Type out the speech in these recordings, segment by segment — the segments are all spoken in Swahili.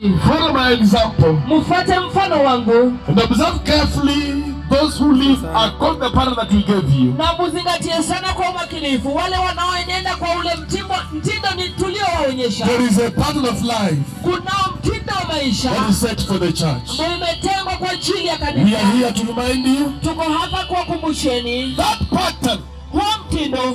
Follow my example. Mfuate mfano wangu. And observe carefully those who live according to the pattern that we gave you. Na muzingatie sana kwa umakinifu wale wanaoenenda kwa ule mtindo ni tuliowaonyesha. There is a pattern of life. Kuna mtindo wa maisha that is set for the church. ambao umetengwa kwa ajili ya kanisa. We are here to remind you. Tuko hapa kuwakumbusheni. That pattern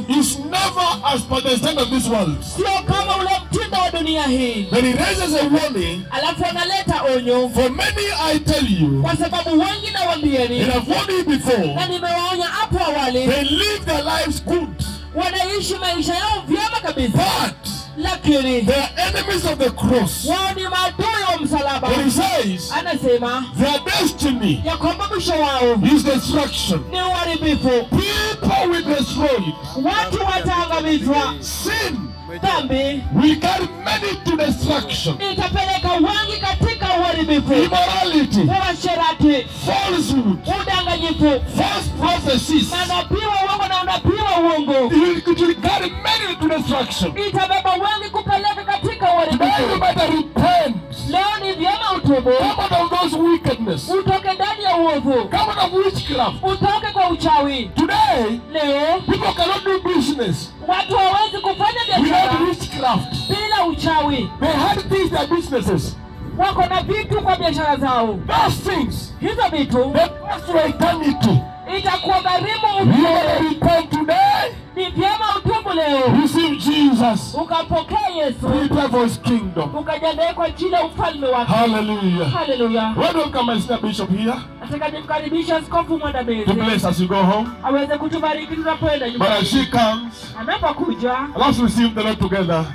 is never as per the standard of this world. Sio kama ule mtindo wa dunia hii. Then he raises a warning. Alafu analeta onyo. For many I tell you. Kwa sababu wengi nawaambieni. And I've warned you before. Na nimewaonya hapo awali. They live their lives good. Wanaishi maisha yao vyema kabisa. But lakini they are enemies of the cross. Wao ni maadui wa msalaba. And he says, anasema their destiny ya kwamba mwisho wao is destruction. Ni uharibifu. People will be destroyed. Watu wataangamizwa. Sin dhambi will carry many to destruction. Itapeleka wengi katika uharibifu. Immorality, uasherati, falsehood, udanganyifu, false prophecies, manabii wa uongo na unabii wa uongo. It will carry many to destruction. Itabeba wengi kupeleka katika uharibifu. You better repent. Leo ni vyema utubu. Come out of those wickedness. Utoke ndani ya uovu. Come out of witchcraft. Utoke kwa uchawi. Today, leo people cannot do business. Watu hawezi kufanya biashara without witchcraft. Bila uchawi. They had things their businesses. Wako na vitu kwa biashara zao. Those things, hizo vitu, they cost for eternity. Itakuwa gharimu You will repent today. Ni vyema utubu leo. Receive Jesus. Ukapokea Yesu. Prepare for his kingdom. Ukajiandae kwa ajili ya ufalme wake. Hallelujah. Hallelujah. Welcome my senior bishop here. Nataka nimkaribishe askofu mwandamizi. To bless as you go home. Aweze kutubariki tunapoenda nyumbani. But as she comes, anapokuja, let's receive the Lord together.